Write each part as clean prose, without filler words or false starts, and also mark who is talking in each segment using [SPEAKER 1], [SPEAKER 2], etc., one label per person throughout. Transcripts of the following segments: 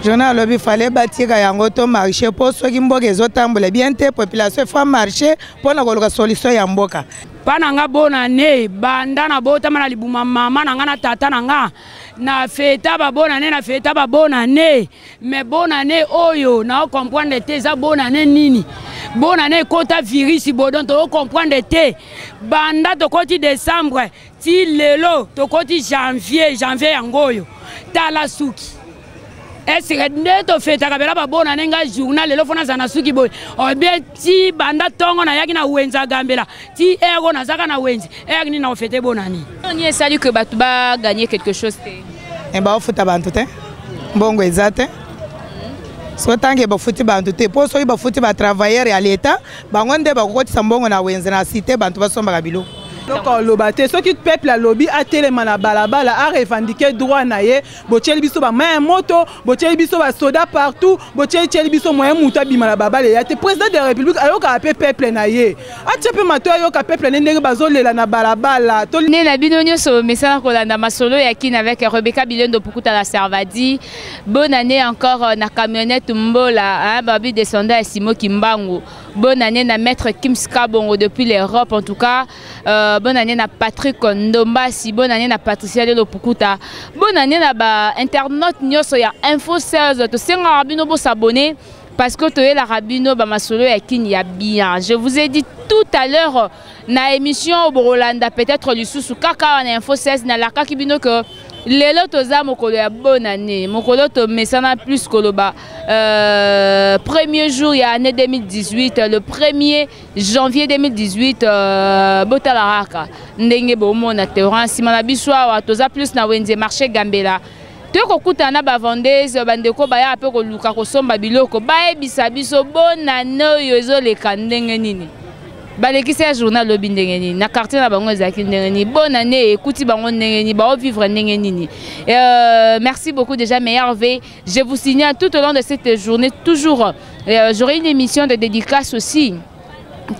[SPEAKER 1] Journal lobby fallait bâtir un auto marché pour ceux qui m'ont tambour bien te population faut marcher pour la solution yamboka.
[SPEAKER 2] Pananga bonne année, bandana bota mana libuma mama nanga na tata nanga na fêta ba bonne année na fêta ba bonne année mais bonne année oyo na comprendre te za bonne année nini bonne année kota virus bodon to comprendre te banda to koti décembre ti lelo to koti janvier yangoyo tala suki. Est-ce que nous faisons un bon journal le fona zana suki boy o bien ti banda tongo na yaki na wenza gambela ti ego na zaka na wenzi ni na fêter bonne année.
[SPEAKER 3] On y est salut que batuba gagner quelque chose té.
[SPEAKER 1] E ba futa bantu té. Bongo ezate. So tanke ba futi bantu té po so ba futi ba travailler à l'état bangonde ba kokoti sambongo na wenza na cité bantu ba somba kabilo.
[SPEAKER 4] Donc le bâté, ceux qui peuple la lobby a tellement balabala a revendiqué droit naie, botiel biso ba main moto, botiel biso ba soda partout, botiel biso moyen muta bimala babale ya te président de la République ayo ka peuple naie. A tchepe mato ayo ka peuple ndenge bazolela na balabala.
[SPEAKER 3] Né na binonyo so message ko landa masolo ya kin avec Rebecca Bilendo Pukuta la Servadi. Bonne année encore na camionnette Mbola, hein, babi descendant à Simo Kimbangu. Bonne année na maître Kim Skabongo depuis l'Europe en tout cas. Bonne année na Patrick Ndombasi, bonne année na Patricia Lelo Pukuta. Bonne année na ba internaute nyoso ya Info 16 to senga rabino bo s'abonner parce que to la rabino ba masolo ya kin ya bien. Je vous ai dit tout à l'heure na émission au Rolanda peut-être lisusu kaka na Info 16 na la kakibino que lelo toza mokolo ya bonne année mokolo to mesana plus koloba premier jour ya année 2018 le 1er janvier 2018 Botala raka Ndenge bomona terrain simana biswa wa toza plus na wenze marché gambela to kokutana ba vendeuse bandeko ba ya pe ko luka ko somba biloko ba ebisa biso bonne année yo ezoleka ndenge nini. Balekisa journal lobi ndenge nini na quartier na bango ezaki ndenge nini bonne année écoutez bango ndenge nini ba vivre ndenge nini. Merci beaucoup déjà meilleur V. Je vous signale tout au long de cette journée toujours j'aurai une émission de dédicace aussi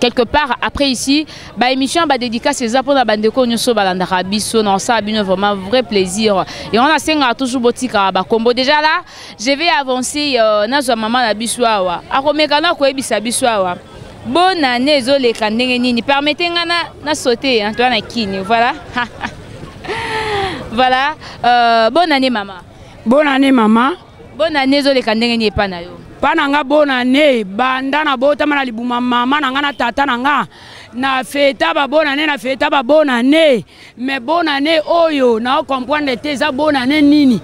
[SPEAKER 3] quelque part après ici ba émission ba dédicace c'est pour na bandeko nyoso balanda biso na ça bino vraiment vrai plaisir et on a senga toujours botika ba combo déjà là je vais avancer na zo maman na biso awa akomekana ko ebisa biso awa. Bonne année zoleka ndenge nini permettez-nga na sauter hein toi na kini voilà. Voilà bonne année maman.
[SPEAKER 2] Bonne année maman.
[SPEAKER 3] Bonne année zoleka ndenge nini pa na yo.
[SPEAKER 2] Pananga bonne année banda na bota mana libuma mama nanga na tata nanga na fêta ba bonne année na fêta ba bonne année mais bonne année oyo na comprendre te za bonne année nini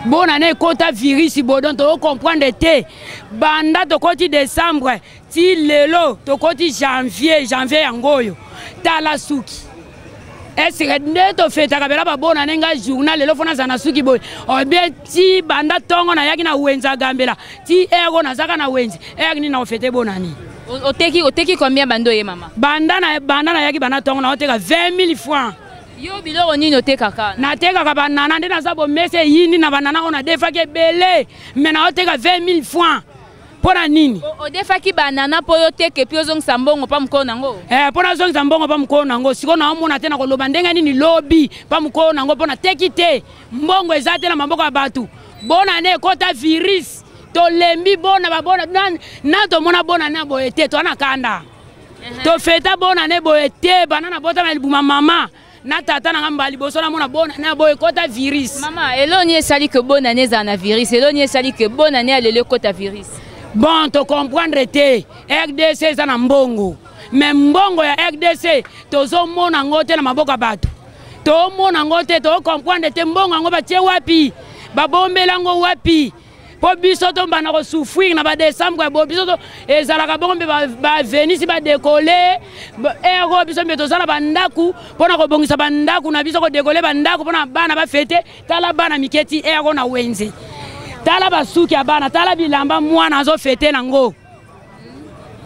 [SPEAKER 2] bonne année kota virus bodon to comprendre te banda to koti décembre ti lelo to koti janvier yangoyo tala suki. Est-ce que nous faisons un bon journal le fona zana suki boy o bien ti banda tongo na yaki na wenza gambela ti ego na zaka na wenzi ni na fêter bonne année.
[SPEAKER 3] Oteki combien bando ye mama?
[SPEAKER 2] Banda na yaki banda tongo na oteka 20 000 francs.
[SPEAKER 3] Yo biloko nini oteka kaka?
[SPEAKER 2] Na teka ka banana ndena zabo mese yindi na banana ona defa ke belé mais na oteka 20 000 francs. Pona nini?
[SPEAKER 3] O defa ki banana po yo teke pi ozong sambongo pa mko nango.
[SPEAKER 2] Pona zong sambongo pa mko nango. Siko na omona tena ko loba ndenge nini lobby pa mko nango pona teki te. Mbongo ezate na maboko ya batu. Bona ne kota virus. To lembi bona ba bona na to mona bona na boete to na kanda. To feta bona ne boete banana bota na libuma mama. Na tata na ngamba liboso na mona bona na boye kota virus.
[SPEAKER 3] Mama, eloni esali que bonne année za na virus. Eloni esali que bonne année alele kota virus.
[SPEAKER 2] Bon, tu comprendre te RDC za na mbongo. Mais mbongo ya RDC tozo mona ngote na maboka batu. To mona ngote to comprendre te mbongo ngo batie wapi? Ba bombela ngo wapi? Po biso to bana ko souffrir na ba décembre bo biso to ezalaka bombe ba venir si ba décoller. Ero biso meto za na bandaku pona ko bongisa bandaku na biso ko décoller bandaku pona bana ba fêter tala bana miketi ero na wenze. Tala basuki abana tala bilamba mwana azo fêter nango.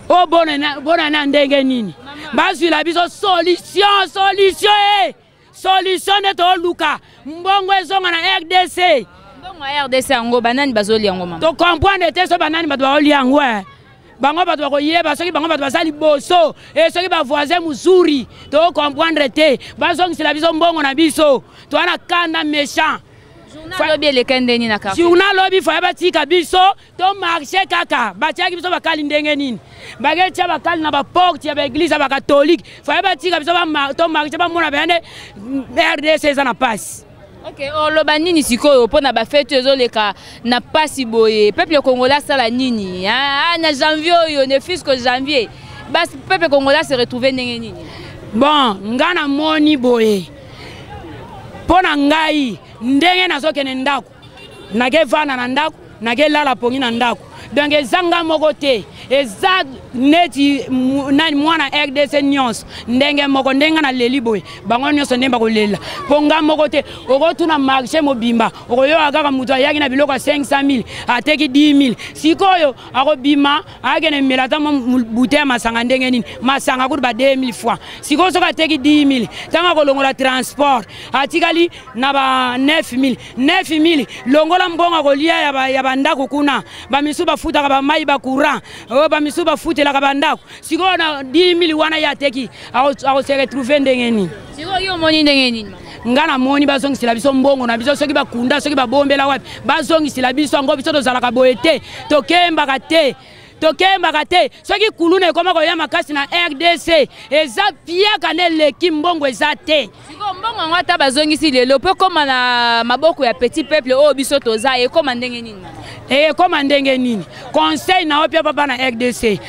[SPEAKER 2] O bona ndenge nini. Basu la biso solution solution de to luka. Mbongo ezonga na RDC.
[SPEAKER 3] Mbongo RDC ngo banani bazoli yango mama.
[SPEAKER 2] To comprendre te so banani badwa yango bango badwa ko yeba soki bango badwa sali boso et soki ba voisin muzuri to comprendre te. Bazongi la biso mbongo na biso. To ana kanda méchant. journal lobby fa batika biso to marché kaka batiaki biso bakali ndenge nini bagetia bakali na ba porte ya église ba catholique fa batika biso ba to marché ba mona bende RDC za na Pasi.
[SPEAKER 3] Ok, oloba nini sikoyo pona ba fête ezoleka na Pasi boye peuple congolais sala nini na janvier yo ne fils que janvier bas peuple congolais se retrouver ndenge nini.
[SPEAKER 2] Bon ngana moni boye pona ngai ndenge nazokene ndako nage vana na ndako nage lala pongi na ndako donc ezanga moko te eza neti nani mwana RDC nyonso ndenge moko ndenga na leli boye bango nyonso ndemba kolela ponga moko te okotuna marché mobimba okoyo akaka mutu ayaki na biloko 500,000 ateki 10,000 sikoyo akobima akene melata bouteille masanga ndenge nini masanga kuti ba 2,000 francs sikoyo soka ateki 10,000 tanga kolongola transport atikali na ba 9,000 longola mbonga kolia ya bandako kuna bamisu bafuta ba mai ba courant bamisu bafutela ka bandako sikoyo na 10,000 wana ya teki ako se retrouver ndenge nini
[SPEAKER 3] sikoyo yo moni ndenge nini
[SPEAKER 2] ngana moni bazongisila biso mbongo na biso soki bakunda soki babombela wapi bazongisila biso ngo biso tozalaka boye te tokembaka te soki kuluna ekoma koya makasi na RDC eza piaka ne leki mbongo eza te
[SPEAKER 3] siko mbongo ngo ata bazongisi lelo pe koma na maboko ya petit peuple o biso toza ekoma ndenge nini
[SPEAKER 2] ekoma ndenge nini conseil na opia papa na RDC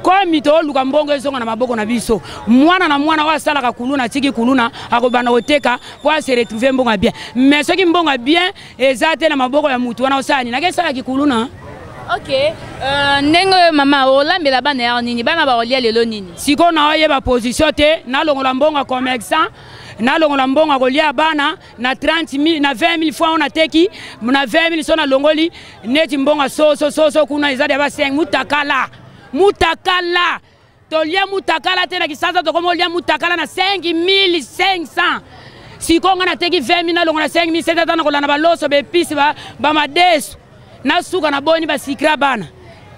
[SPEAKER 2] komi to luka mbongo ezonga na maboko na biso mwana na mwana wa sala ka kuluna tiki kuluna akobana oteka pour se retrouver mbongo bien mais soki mbongo bien ezate na maboko ya mutu wana osani na kesala ki kuluna.
[SPEAKER 3] Ok, ndenge mama olambela bana ya nini bana ba olia lelo nini
[SPEAKER 2] siko na oye ba position te na longola mbongo commerçant na longola mbongo kolia bana na 30,000 na 20,000 fois on a teki na 20,000 sona longoli neti mbongo so kuna izadi ba 5 mutakala tolia mutakala tena kisasa to komolia mutakala na 5,500 sikonga na teki 20,000 na longola 5,700 na kolana ba loso be pisi ba madesu na suka na boni ba sikra bana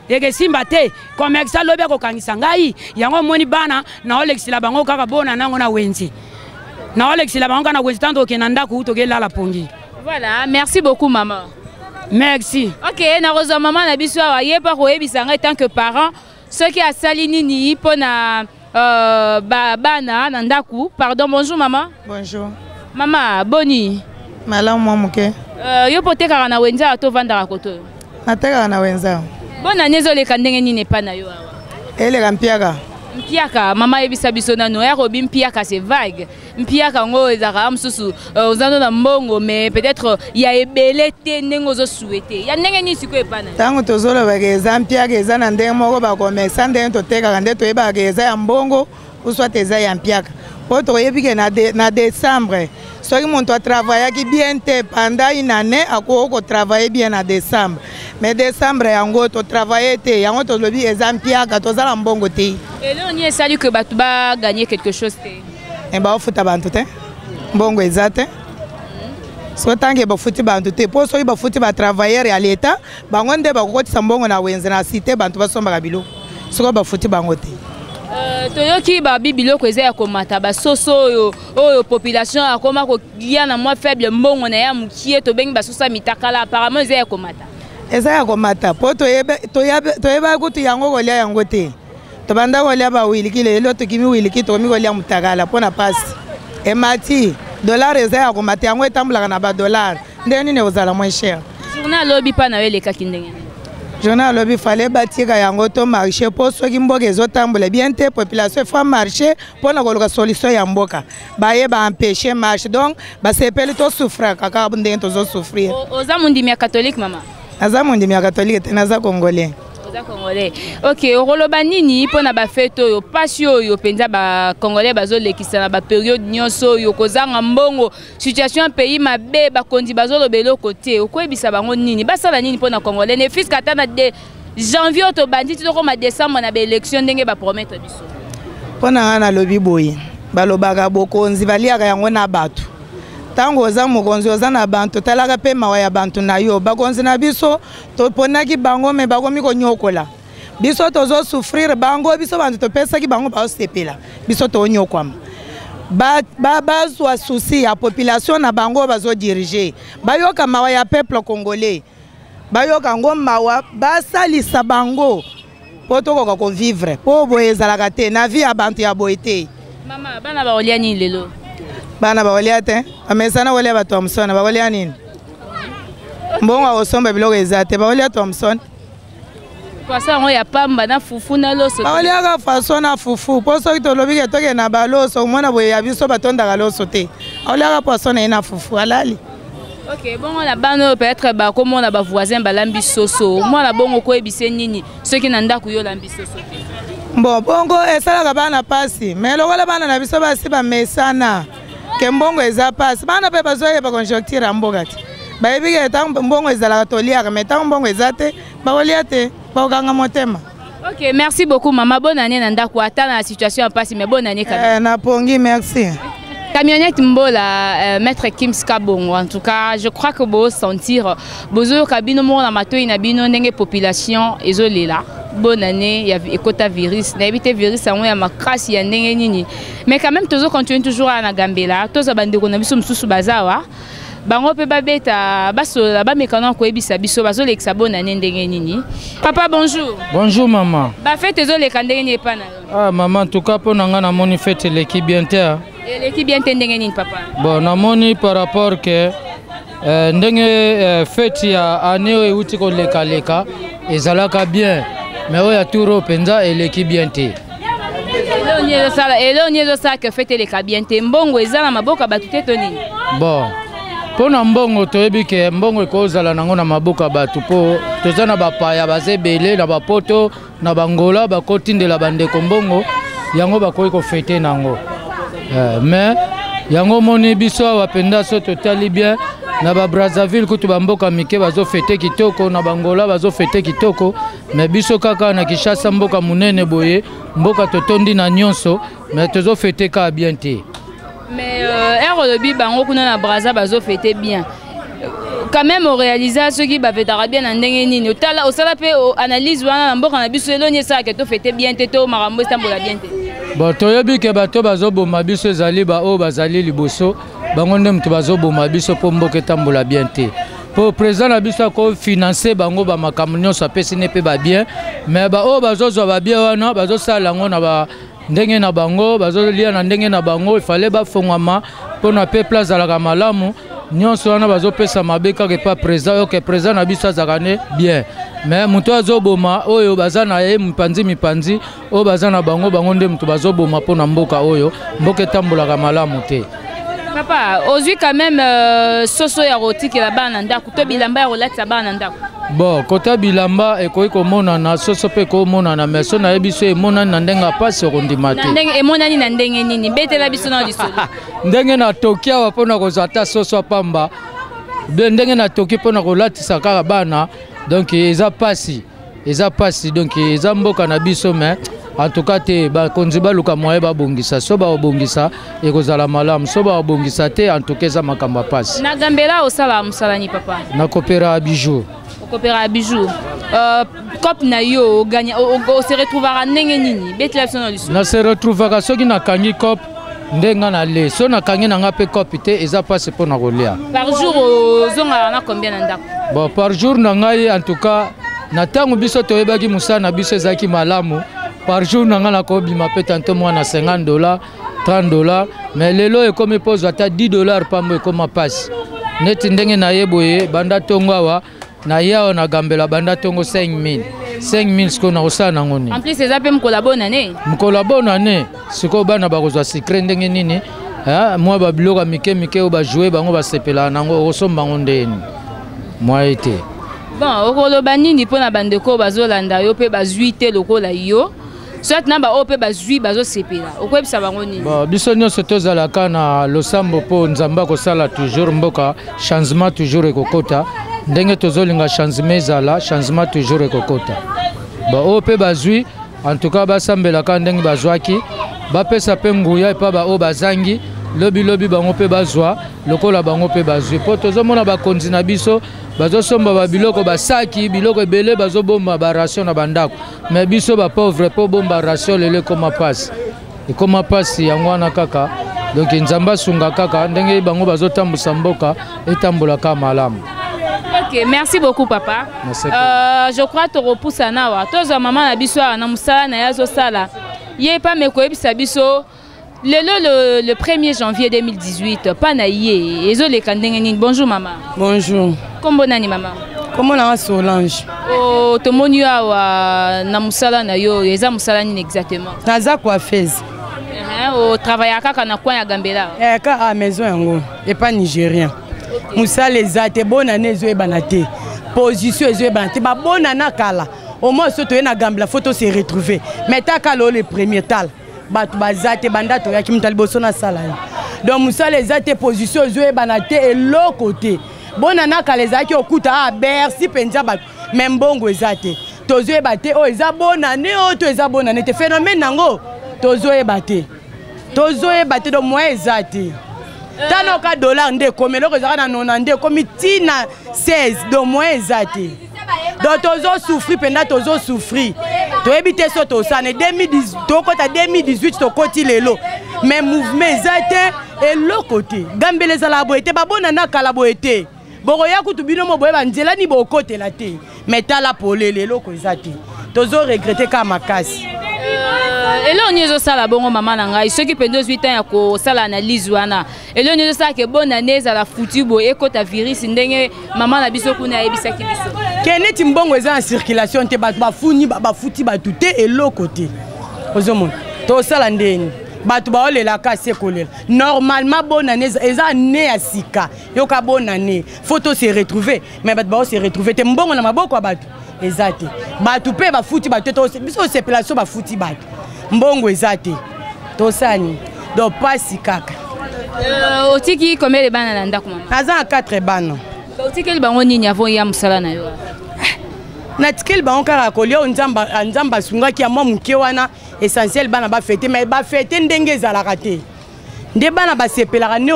[SPEAKER 2] ege simba te commerçant lobe ko kangisa ngai yango moni bana na olexila bango kaka bona nango na wenzi na olexila bango kana wenzi tanto kenanda ku to gelala pongi.
[SPEAKER 3] Voilà, merci beaucoup maman.
[SPEAKER 2] Merci.
[SPEAKER 3] Ok, na rozo maman na biso wa yeba ko yebisa ngai tant que parent ce qui a sali nini pona bana na ndaku. Pardon, bonjour maman.
[SPEAKER 1] Bonjour.
[SPEAKER 3] Maman, boni.
[SPEAKER 1] Malamu mamuke.
[SPEAKER 3] Yo pote kaka na wenza to vanda koto.
[SPEAKER 1] Nateka na wenza.
[SPEAKER 3] Bona nezo le kandenge nini pa na yo awa.
[SPEAKER 1] Ele kampiaka.
[SPEAKER 3] Mpiaka mama yebisa biso na noya robi mpiaka c'est vague. Mpiaka ngo ezaka amsusu ozando na mbongo mais peut-être ya ebele te ndengo zo souhaiter. Ya ndenge ni siko epana.
[SPEAKER 1] Tango tozolo bageza mpiaka eza na ndenge moko ba commerçant ndenge to teka kande to yeba bageza ya mbongo uswate eza ya mpiaka. Poto yebike na décembre. Soki mon to travailler qui bien te pendant une année ako travailler bien en décembre. Mais décembre yango to travailler te yango to lobi ezampiaka to zala mbongo te.
[SPEAKER 3] Et là on y est salut que batu ba gagner quelque chose te.
[SPEAKER 1] E ba ofuta bantu te. Mbongo ezate. So tange ba futi bantu te po so ba futi ba travailler ya l'état bango nde ba kokotisa mbongo na wenze na cité bantu basomba kabilo. So ba futi bango te.
[SPEAKER 3] Toyoki ba bibiloko eza ya komata ba soso oyo population akoma ko lia na moi faible mbongo na ya mukie to bengi ba sosa mitakala apparemment eza ya komata.
[SPEAKER 1] Eza ya komata po to yeba kutu yango kolia yango te. To banda kolia ba wiliki lelo to kimi wiliki to mi kolia mutakala pona Pasi. E mati dollar eza ya komata yango etambula na ba dollar. Ndeni ne ozala moins cher.
[SPEAKER 3] Journal lobby pa na wele kakindenge.
[SPEAKER 1] Journal lobby fallait bâtir yango to marché pour ceux qui mboka ezotambola bien te population fa marché pour na koloka solution ya mboka baye ba empêcher marché donc ba sepeli to souffrir kaka ndenge to zo souffrir.
[SPEAKER 3] Oza mundi mia catholique mama.
[SPEAKER 1] Aza mundi mia catholique te naza congolais.
[SPEAKER 3] Oza congolais. OK, oroloba nini pona ba fête oyo pasi oyo penza ba congolais bazo lekisa na ba période nyonso yo kozanga mbongo situation pays mabe ba kondi bazo lobelo côté okoyebisa bango nini basala nini pona congolais ne fils katana de janvier to banditi to koma décembre na ba élection ndenge ba promettre biso
[SPEAKER 1] pona na lobi boye balobaka bokonzi baliaka yango na batu tango oza mokonzi oza na bantu talaka pe mawa ya bantu na yo bakonzi na biso to ponaki bango me bakomi konyokola biso tozo souffrir bango biso bantu to pesa ki bango ba sepela biso to nyokwama bazwa souci ya population na bango bazo diriger bayoka mawa ya peuple congolais bayoka ngo mawa basalisa bango po tokoka ko vivre po boye ezalaka te na vie ya bantu ya boye te.
[SPEAKER 3] Mama bana baolia nini lelo?
[SPEAKER 1] Bana baolia te amesana olia ba Thomson baolia nini mbongo osomba biloko eza te baolia Thomson
[SPEAKER 3] Kwasa ngo ya pamba na fufu na loso.
[SPEAKER 1] Baolia ka façon na fufu po soki tolobi ke toke na baloso mona boye ya biso batondaka loso te baolia ka poisson na fufu alali.
[SPEAKER 3] Ok, bon, on a bano peut-être ba comme on a ba voisin ba lambi soso. Moi la bongo ko ebise nini. Ceux qui nanda ku yo lambi soso.
[SPEAKER 1] Bon, bongo esala ka bana pasi. Mais lokola bana na biso basi ba mesana. Ke mbongo eza pasi. Bana pe bazoye ba conjoncture amboka ti. Ba yebi ke ta mbongo ezala ka tolia mais ta mbongo ezate ba olia te ba okanga motema.
[SPEAKER 3] Ok, merci beaucoup maman. Bonne année nanda ku ata na situation pasi mais bonne année quand même.
[SPEAKER 1] Na pongi merci.
[SPEAKER 3] Camionnette Mbola, maître Kim Skabongo, en tout cas, je crois que vous sentir, bozo kabino mo na mato inabino ndenge population isolée là. Bonne année, il y a écota virus, n'habite virus en ya makrasi ya ndenge nini. Mais quand même toujours continuer toujours à na Gambela, tous abande ko na biso mususu bazawa. Bango pe babeta baso ba mekana ko ebisa biso bazo leksa bonne année ndenge nini. Papa bonjour.
[SPEAKER 5] Bonjour maman.
[SPEAKER 3] Ba fête zo leka ndenge ni pa na.
[SPEAKER 5] Ah maman, en tout cas pour nanga na moni fête l'équipe bien terre.
[SPEAKER 3] L'équipe bien ndenge nini papa?
[SPEAKER 5] Bon, na moni par rapport que ndenge fête ya année euti ko leka leka ezalaka bien. Mais oya turo penza et l'équipe bien terre.
[SPEAKER 3] Elo nyezo sala que fête leka bien terre. Mbongo ezala maboka batute to nini?
[SPEAKER 5] Bon. Pona mbongo toyebi ke mbongo ekozala nango na maboka batu po tozana bapaya bazebele na bapoto na bangola bakotindela bandeko mbongo yango bakoyi ko fêter nango. Mais yango moni biso awa penda so totali bien na ba Brazzaville kutu bamboka mike bazo fêter kitoko na bangola bazo fêter kitoko mais biso kaka na Kinshasa mboka munene boye mboka totondi na nyonso mais tozo fêter ka bien te.
[SPEAKER 3] Mais le bi bango kuna na Brazza bazo fêter bien. Quand même au réaliser ceux qui baveta bien na ndenge nini otala osala pe analyse wana na mboka na biso elonye ça que to fêter bien te to marambo stambola bien te.
[SPEAKER 5] Bon toyebi ke bato bazo boma biso ezali ba o bazali liboso bango nde mutu bazo boma biso po mboka tambola bien te. Pour président na biso ko financer bango ba makambo nyonso apesi ne pe ba bien mais ba o bazo zo ba bien wana bazo sala ngo na ba ndenge na bango bazo lia na ndenge na bango il fallait ba fongama pour na pe place ala malamu nyonso wana bazo pesa mabeka ke pas président que président na biso azakane bien mais muto azoboma oyo bazana ye mipanzi o bazana bango nde muto bazoboma pour na mboka oyo mboka tambola malamu te.
[SPEAKER 3] Papa, aujourd'hui quand même soso ya rotiki la bana ndako to bilamba ya rolata bana ndako.
[SPEAKER 5] Bon, kota bilamba ekoyi ko mona na soso pe ko mona na meso na yebiso e mona na ndenga pasi rondima te.
[SPEAKER 3] Ndenge e mona ni na ndenge nini betela biso na lisolo.
[SPEAKER 5] Ndenge na tokia wapona kozata soso pamba. Ndenge na toki pona kolatisa kaka bana donc eza pasi donc eza mboka na biso mais en tout cas te ba konziba luka moye ba bongisa so ba bongisa e kozala malamu so ba bongisa te en tout cas eza makamba pasi.
[SPEAKER 3] Na Gambela osala musala ni papa.
[SPEAKER 5] Na coopéra bijou.
[SPEAKER 3] Coopéra bijou. Cop na yo gagner o se retrouvera ndenge nini betela biso na lisolo.
[SPEAKER 5] Na se retrouvera soki na kangi cop ndenga na le so na kangi na ngape cop te eza pasi pona kolia.
[SPEAKER 3] Par jour zonga na combien na ndako?
[SPEAKER 5] Bon par jour na ngai en tout cas na tango biso toyebaki musana biso ezaki malamu. Par jour, nous avons peut-être moins $50, $30, mais les lois comme pose à $10 par mois comme passe. Net ndenge na yeboye banda tongo wa na yao na Gambela banda tongo 5000 ce qu'on a osa na ngoni.
[SPEAKER 3] En plus ces appels m'kola bonne année.
[SPEAKER 5] M'kola bonne année. Ce ko bana ba kozwa secret ndenge nini? Moi ba biloka mike o ba jouer bango ba sepela nango osomba ngondeni. Moi été.
[SPEAKER 3] Bon, okoloba nini pona bandeko bazolanda yo pe bazuite lokola yo. Soit na ba ope bazui bazo sepela okwebisa bango nini?
[SPEAKER 5] Bon biso nyonso tozalaka na losambo po nzamba ko sala toujours mboka changement toujours ekokota ndenge tozolinga changement toujours ekokota ba ope bazui en tout cas basambelaka ndenge bazwaki bapesa pe nguya epa ba o bazangi lobi bango pe bazwa lokola bango pe bazui po tozomona bakonzi na biso bazosomba ba biloko basaki biloko ebele bazobomba ba ration na bandako mais biso ba pauvre po bomba ration lele koma passe yango wana kaka donc nzamba sunga kaka ndenge bango bazotambusa mboka etambola ka malamu.
[SPEAKER 3] Ok, merci beaucoup papa.
[SPEAKER 5] Merci.
[SPEAKER 3] Je crois que tu repousses à Nawa. Toi, maman na biso na musala na yazo sala. Yé pas me koyebisa biso. Le 1er janvier 2018, pas na yé. Ezo le Ndenge. Bonjour maman.
[SPEAKER 1] Bonjour.
[SPEAKER 3] Comment nani maman?
[SPEAKER 1] Comment na Solange?
[SPEAKER 3] Oh, to monu awa na musala na yo, eza musala ni exactement.
[SPEAKER 1] Naza coiffeuse.
[SPEAKER 3] Au travail kaka na coin ya Gambela.
[SPEAKER 1] Ka à maison yango, et pas nigérien. Musala ezate bonne année zo ebanate. Position zo ebanate ba bonne année kala. Au moins soto na Gambela photo se retrouver. Mais ta kala le premier tal. Batu bazate banda to ya kimtali boso na sala. Donc musala ezate position zo ebanate et l'autre côté. Bonne année kala ezaki okuta a Bercy penza batu. Même bongo ezate. Tozo ebate o eza bonne année o to eza bonne année te phénomène nango. Tozo ebate. Tozo ebate do moins ezate. Tano ka dollar nde comme le kozaka na 90 comme tina 16 do moins ezate. Donc tozo souffrir pendant tozo souffrir. To ebite so to ça ne 2010 to kota 2018 to koti lelo. Mais mouvement ezate et l'autre côté. Gambele za la boete ba bona na kala boete. Boko ya kutu bino mo boye ba nzela ni bo kote la te. Mais tala polele loko ezate. Tozo regretter ka makasi.
[SPEAKER 3] Et là on y est sala bongo maman nanga ceux qui pendant 8 ans ya ko sala analyse wana et là on est ça que bonne année za la foutu bo e kota virus ndenge maman na biso kuna ebisa ki biso
[SPEAKER 1] keneti mbongo eza en circulation te ba funi ba futi ba tout et l'autre côté ozomon to sala ndeni batu ba olela ka sekolela normalement bonne année eza né ya sika yoka bonne année photo se retrouver mais batu ba se retrouver te mbongo na maboko batu ezate batu pe ba futi ba to biso se place ba futi batu mbongo ezate to sani do Pasi kaka
[SPEAKER 3] otiki combien de bana na ndako mama
[SPEAKER 1] aza 4 bana
[SPEAKER 3] otiki le bango nini avant ya musala na yo
[SPEAKER 1] na tikeli bango kaka kolia nzamba sungaki ya mwa muke wana essentiel bana ba fêté mais ba fêté ndenge ezalaka te nde bana ba sepelaka ne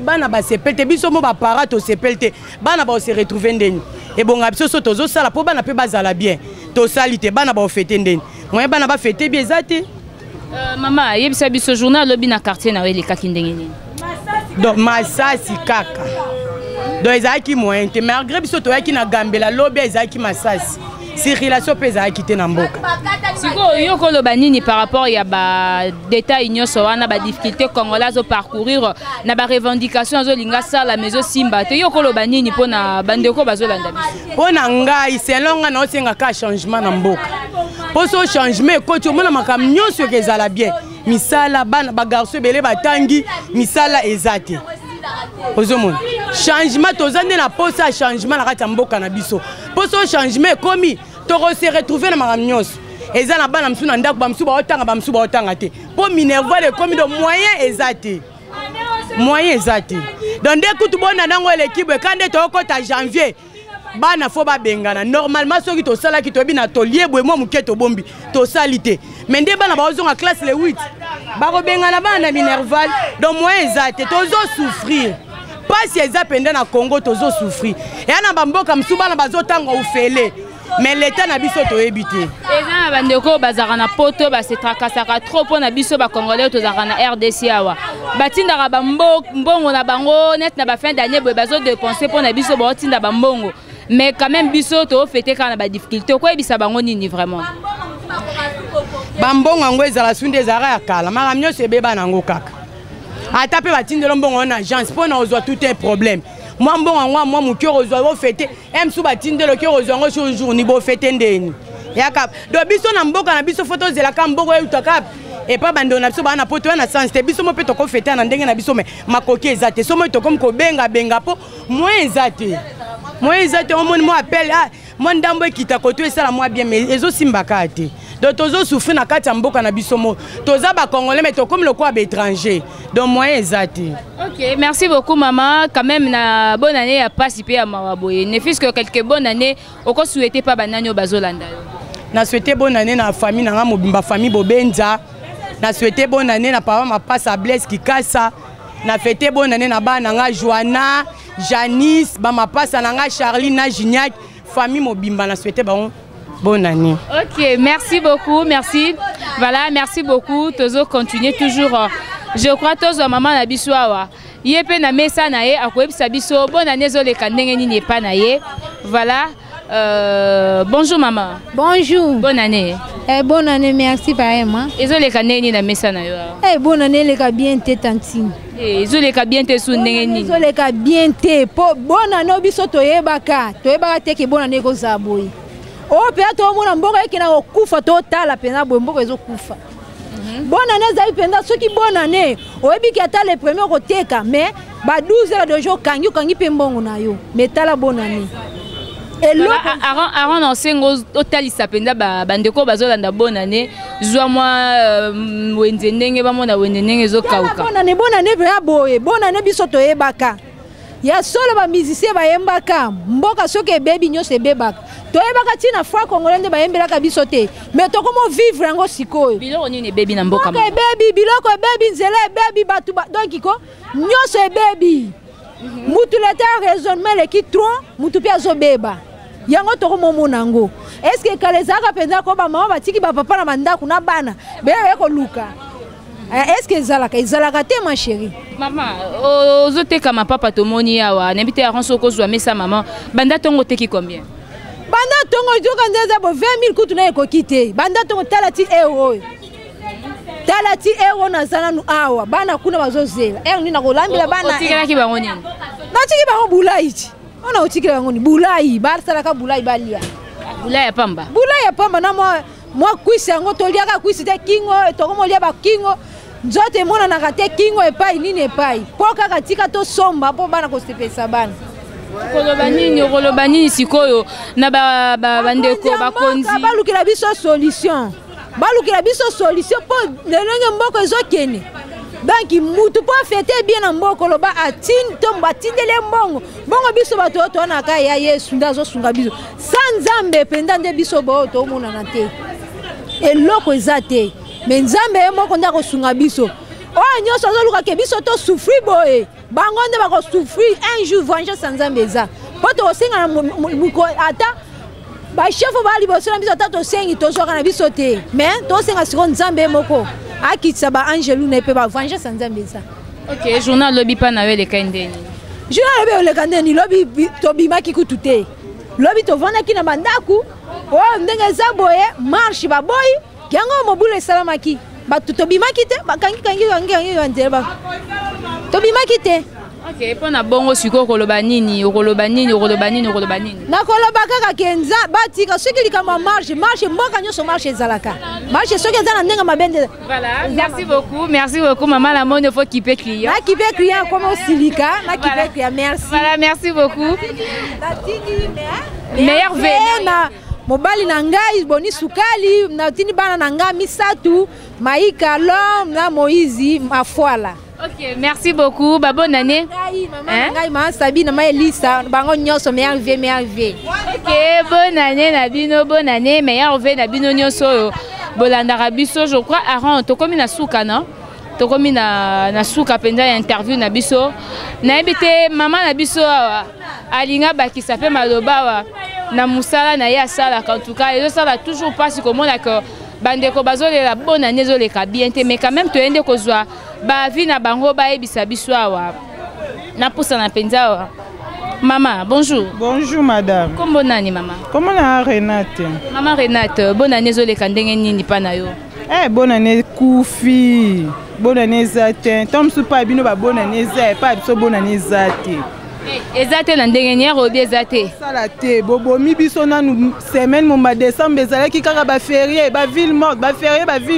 [SPEAKER 1] bana ba sepelte biso mo ba para to sepelte bana ba se retrouver ndeni et bonga biso so tozo sala po bana pe bazala bien to salite bana ba fêté ndeni moi bana ba fêté bien ezate
[SPEAKER 3] maman yebisa biso journal lobi na quartier na wele kaki ndenge nini
[SPEAKER 1] donc masasi kaka donc ezaki moyen te malgré biso to yaki na Gambela lobi ezaki masasi circulation pe ezaki te na mboka
[SPEAKER 3] siko yoko loba nini par rapport ya ba détail nyonso wana ba difficulté congolais au parcourir na ba revendication zo linga sala mezo simba te yoko loba nini pona bandeko bazolanda biso
[SPEAKER 1] pona ngai selonga na osenga ka changement na mboka poso changement ko tu mona makam nyonso ke ezala bien misala bana ba garçon belé batangi misala ezate ozomona changement tozande na posa changement na kati mboka na biso poso changement komi to se retrouver na makam nyonso eza na bana msu na ndako ba msu ba otanga te po minerval komi do moyen ezate donc dès que tu bona nango l'équipe quand to okota janvier bana fo ba bengana normalement soki to sala ki to bina to liebwe mo muketo bombi to salite mais nde bana ba ozonga classe le 8 ba ko bengana bana minerval donc moyen ezate tozo souffrir Pasi eza pende na Congo tozo souffrir et ana bamboka msu bana bazotanga ufele mais l'état na biso to ebité
[SPEAKER 3] eza bandeko bazaka na poto ba se trakasaka trop pona biso ba congolais tozaka na RDC awa batindaka bambongo na bango net na ba fin d'année boye bazo dépenser pona biso ba tinda bambongo mais quand même biso to fêté kana ba difficulté ko ebisa bango nini vraiment
[SPEAKER 1] bambongo ngo ezala sunde ezara ya kala mara mnyo se beba nango kaka ata pe batindelo mbongo na agence pona ozwa tout un problème moi mbongo moi muki ozwa bo fêté emsu batindelo ki ozwa ngo jour ni bo fêté ndeni yaka do biso na mboka na biso photo zela ka mbongo utaka et pas bando na biso bana poto na sens te biso mo pe to ko fêté na ndenge na biso me makoki ezate somo to comme ko benga po moins ezate on mo appelle moi ndambo ekita koto esala moi bien mais ezo simbaka te donc tozo souffrir na kati mboka na biso mo toza ba congolais mais to comme le quoi étranger donc moyen ezate.
[SPEAKER 3] OK, merci beaucoup maman, quand même na bonne année à Pasi pe à Mawa boye. Ne fils que quelques bonnes années, oko souhaiter pas banani au bazolanda.
[SPEAKER 1] Na souhaiter bonne année na famille na mobimba famille Bobenza. Na souhaiter bonne année na papa ma passe à Blaise Kikasa. Na fêter bonne année na ba na Joanna, Janice, ba ma passe na Charline na Gignac, famille mobimba na souhaiter bon bonne année.
[SPEAKER 3] OK, merci beaucoup, merci. Voilà, merci beaucoup. Tozo continuer toujours je crois tozwa maman na biso awa ye pe na mesa na ye akoyebisa biso bonne année ezoleka ndenge nini epa na ye. Voilà. Bonjour maman.
[SPEAKER 6] Bonjour.
[SPEAKER 3] Bonne année.
[SPEAKER 6] Bonne année, merci pareillement.
[SPEAKER 3] Ezoleka ndenge nini na mesa na yo?
[SPEAKER 6] Bonne année, leka bien te tantine.
[SPEAKER 3] Ezoleka bien te su ndenge nini?
[SPEAKER 6] Ezoleka bien te. Bonne année biso toyebaka te ke bonne année kozala boye. O pe to mona mboka yeke na kokufa to tala pena boye mboka ezokufa. Bonne année ezali penda soki bonne année oyebi ki ata le premier koteka mais ba 12 heures de jour kangi pe mbongo na yo. Mais tala bonne année.
[SPEAKER 3] Avant d'enseigner au talisa penda bandeko bazolanda bonne année zwa mwa wenze ndenge bamona wende ndenge zokauka
[SPEAKER 6] bonne année vya boye bonne année biso toyebaka ya solo ba musicien bayembaka mboka soki ebebi nyonso ebebaka toyebaka tina fois congolais nde bayembelaka biso te mais tokomo vivre yango sikoyo
[SPEAKER 3] biloko nini ebebi na mboka
[SPEAKER 6] biloko ebebi nzela ebebi batu donc ko nyonso ebebi mutu leta raisonnement leki trop mutu pe azobeba yango toko momo nango est-ce que kalezaka penza ko ba mama batiki ba papa na mandaku na bana be ko luka est-ce que ezalaka te ma chérie
[SPEAKER 3] maman ozoteka ma papa tomoni awa nabite aranso ko zwa mesa maman banda tongo teki combien
[SPEAKER 6] banda tongo joka ndeza bo 20000 kutu na ekokite banda tongo talati euro na zana nu awa bana kuna bazozela ni na kolambila bana
[SPEAKER 3] otikela bango nini
[SPEAKER 6] natiki bango bulaiti ona otikela bango ni bulai barsalaka bulai balia
[SPEAKER 3] bulai ya pamba na moi kwisi yango toliaka kwisi te kingo tokomolia ba kingo nzote mona na kate kingo epai nini epai po kaka tika to somba po bana ko sepesa bana koloba nini sikoyo na bandeko bakonzi
[SPEAKER 6] balukela biso solution po lelenge mboko ezokene donc mutu po fete bien na mboko loba atine tomba tindele mbongo biso bato to na ka ya Yesu ndazo sunga biso sans nzambe penda nde biso bo to mona na te eloko ezate mais nzambe moko ndako sunga biso nyonso azoluka ke biso to souffrir boye bango nde bako souffrir un jour vengeance sans nzambe eza po to singa ata ba chef ba liboso na biso ata to sengi to soka na biso te mais to senga siko nzambe moko akitsa ba angelu na pe ba vengeance sans nzambe eza.
[SPEAKER 3] OK, journal lobi pa na we le kandeni
[SPEAKER 6] journal lobi le kandeni lobi to bimaki kutu te lobi to vana ki na bandaku ndenge za boye marche ba boy yango mobule salamaki batu to bimaki te bakangi wanzela to bimaki te.
[SPEAKER 3] OK, pona bongo siko koloba nini na
[SPEAKER 6] koloba kaka kenza batika soki likama marche mboka nyonso marche ezalaka marche soki ezala ndenga mabende.
[SPEAKER 3] Voilà, merci beaucoup maman la mone faut kipe client
[SPEAKER 6] na kipe client comme osilika na kipe client merci.
[SPEAKER 3] Voilà, merci beaucoup. Meilleur vœu
[SPEAKER 6] na mobali na ngai boni sukali na tini bana na ngai misatu maika lom na Moïse mafuala.
[SPEAKER 3] OK, merci beaucoup. Bonne année.
[SPEAKER 6] Maman Sabine na Elisa bango nyonso meilleur vœu.
[SPEAKER 3] OK, bonne année na bino, bonne année meilleur vœu na bino nyonso. Bolandaka biso je crois aron to komi na suka non? To komi na suka penda interview na biso. Na ebite maman na biso alinga bakisa pe maloba na musala na ya sala en tout cas et ça va toujours pas si comment là que bandeko bazolela bonne année zoleka bien te mais quand même to ende kozwa ba vi na bango ba ebisa biso awa na posa na penza awa. Maman, bonjour.
[SPEAKER 4] Bonjour madame.
[SPEAKER 3] Comment nani maman?
[SPEAKER 4] Comment na Renate?
[SPEAKER 3] Maman Renate, bonne année zoleka ndenge nini pa na yo?
[SPEAKER 4] Bonne année Koufi. Bonne année Zatin. Tom soupa bino ba bonne année Zay, pas biso bonne année Zaté.
[SPEAKER 3] Ezate na ndenge nière obi ezate.
[SPEAKER 4] Sala te bobo mi biso na semaine mon décembre ezala ki kaka ba férié ba ville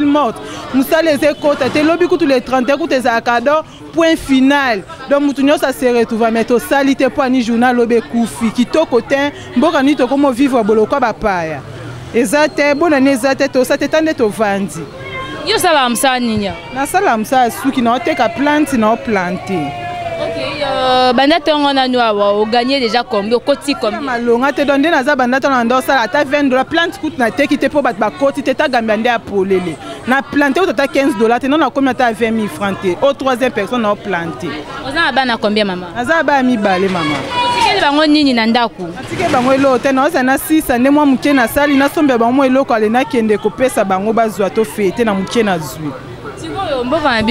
[SPEAKER 4] morte. Musala ezekota te lobi kutu le 31 kutu ezala cadeau point final. Donc mutu nyo ça se retrouve mais to salite po ani journal lobe Koufi kitoko te mboka ni to komo vivre boloko ba paya. Ezate bonne année ezate to sa te tande to vandi.
[SPEAKER 3] Yo sala amsa ninya.
[SPEAKER 4] Na sala amsa suki na oteka plante na planter.
[SPEAKER 3] OK, banda tongo na nous awa gagné déjà combien koti combien
[SPEAKER 4] malonga te donner na za banda tongo ndo sala ata $20 plante coûte na te ki te po bat ba koti te ta gambia nde apolele na planter au total $15 te non na combien ta 20 000 francs te au troisième personne na planter
[SPEAKER 3] oza bana combien maman
[SPEAKER 4] aza ba mi balé maman
[SPEAKER 3] tikeli bango nini na ndaku
[SPEAKER 4] tikeli bango elo te na oza na 6 ne mwa muke na sali na sombe bango elo ko ale na kende ko pesa bango bazwa to fete na muke na zwi.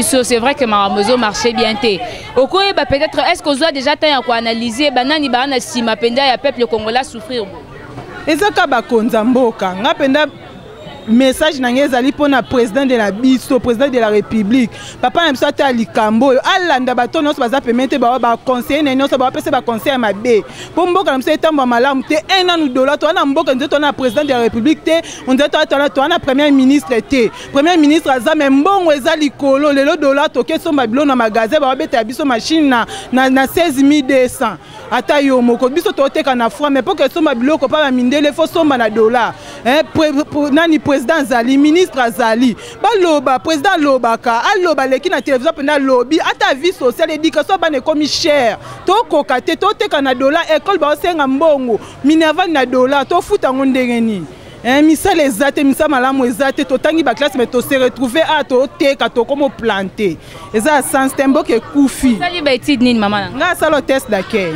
[SPEAKER 3] C'est vrai que Maramozo marchait bien. Peut-être, est-ce qu'on a déjà analysé banani bana si mapenda ya peuple congolais souffrir?
[SPEAKER 4] Ezaka ba konzamboka ngapenda message nange ezali pona président de la biso, président de la république. Papa na biso ata likambo alanda bato nyonso baza permettre ba conseiller na nyonso ba pesa ba conseiller mabe. Po mboka na biso etambo malamu te $1 an to na mboka nzeto na président de la république te, nzeto to na premier ministre te. Premier ministre aza mbongo ezali kolo lelo dollar to ke somba bilo na magasin ba beta biso machine na 16200. Ata yo moko biso to teka na franc mais pour que somba biloko pa mindele fo somba na dollar. Nani président Zali, ministre Zali, baloba président lobaka, aloba leki na télévision pena lobby, ata vie sociale éducation bane komi cher. To kokate to teka na dollar école ba osenga mbongo, minerva na dollar to futa Ndenge ni. Misa les athées, misa malamu ezate to tangi ba classe mais to se retrouver à to teka to comme planter. Eza sans tembo ke kufi.
[SPEAKER 3] Sali ba étude nini maman?
[SPEAKER 4] Nga salo test d'accueil.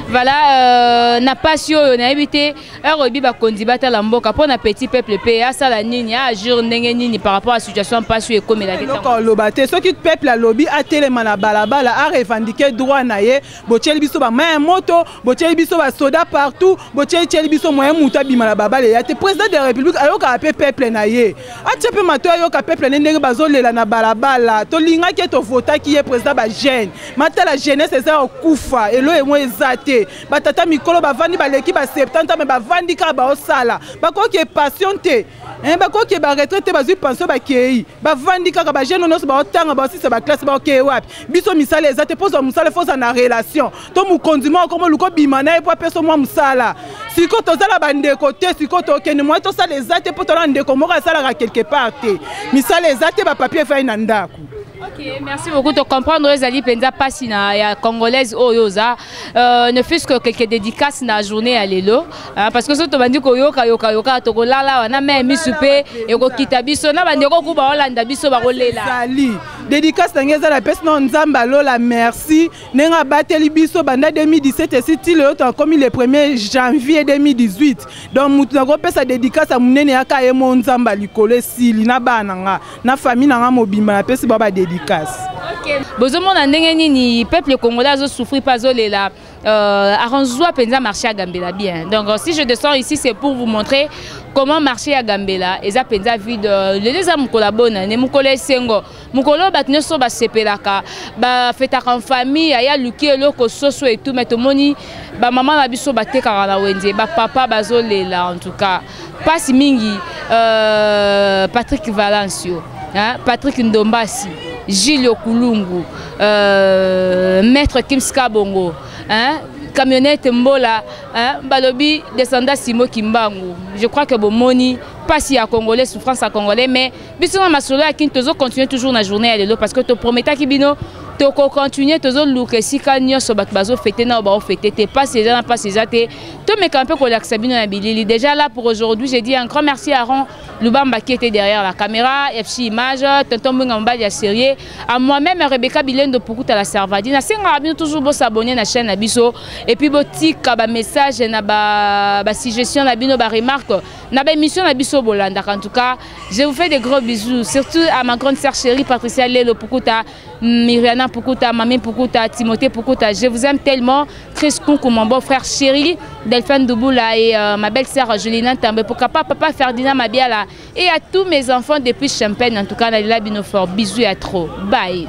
[SPEAKER 3] Voilà, na passion, on a évité un ba kondibata la mboka pour na petit peuple pays à ça la nini à jour Ndenge nini par rapport à la situation passion et comme la question.
[SPEAKER 4] Lobate ce qui peuple la lobby a tellement na balabala a revendiquer droit na ye, botiel biso ba main moto, botiel biso ba soda partout, botiel biso moyen muta bima la babale ya te président de la république ayoka apé peuple na ye. A tchepe mato ayoka peuple Ndenge bazolela na balabala, to linga ke to vota qui est président ba jeune. Mata la jeunesse ça okufa elo e mo ezate. Batata mikolo bavandi baleki ba 70 mais bavandi ka ba osala. Bakoki passion te. Bakoki ba retraite bazui pension ba kei. Bavandi ka ba jeune noso ba otanga ba aussi ba classe ba okei wapi. Biso misala ezate pozo musala fosa na relation. To mukondima comme luko bimana e po peso mo musala. Siko tozala bandeko te siko to kene mo to sala ezate po to na ndeko mo ka sala quelque part te. Misala ezate ba papier fa ina ndako.
[SPEAKER 3] Ok, merci beaucoup de comprendre les alliés penza Pasi na congolaise oyoza ne fût-ce que quelques dédicaces na journée à l'élo parce que ce to bandi ko yoka to ko lala wana même misupe et ko kitabiso na bandi ko kuba olanda biso ba kolela
[SPEAKER 4] sali dédicace ngeza la peste non nzamba lola merci nenga bateli biso banda 2017 siti le to comme le 1er janvier 2018 donc mutu na ko pesa dédicace a munene aka ye mo nzamba likole sili na bana nga na famille na nga mobimba na pesi baba dédicace.
[SPEAKER 3] Ok. Bozomo na Ndenge nini peuple congolais zo souffrir pas zolela arrange-toi penza marcher à Gambela bien. Donc si je descends ici c'est pour vous montrer comment marcher à Gambela et ça penza vide les deux hommes collaborent ne mukole sengo mukolo batne so ba sepelaka ba feta en famille aya luki eloko soso et tout mais to moni ba maman na biso bateka na wenze ba papa bazolela en tout cas Pasi mingi Patrick Valencio Patrick Ndombasi Gilles Kulungu, Maître Kimska Bongo, camionnette Mbola, Balobi descendant Simo Kimbangu. Je crois que Bomoni Pasi à Congolais, souffrance à Congolais, mais bisous ma solo à Kintozo continue toujours la journée à l'élo parce que tu promets à Kibino. Toko continuer toujours luke sika nyoso bat bazo fêter na ba fêter t'es pas ces gens pas ces athées to me camper ko l'aksabino na bilili déjà là pour aujourd'hui j'ai dit un grand merci à Ron Lubamba qui était derrière la caméra FC image tonton Mbamba ya sérieux à moi-même Rebecca Bilendo pour à la Servadi na senga bien toujours bo s'abonner na chaîne Abiso et puis bo tika ba message na ba suggestion na bino ba remarque na ba émission na Biso Bolanda en tout cas je vous fais des gros bisous surtout à ma grande sœur chérie Patricia Lelo Pukuta Myriana Pukuta, Mamie Pukuta, Timothée Pukuta, je vous aime tellement. Chris Kunku, mon beau-frère chéri, Delphine Douboula et ma belle-sœur Julina Tambe, pourquoi pas Papa Ferdinand Mabiala et à tous mes enfants depuis Champagne, en tout cas, Nalila Binofort. Bisous et à trop. Bye.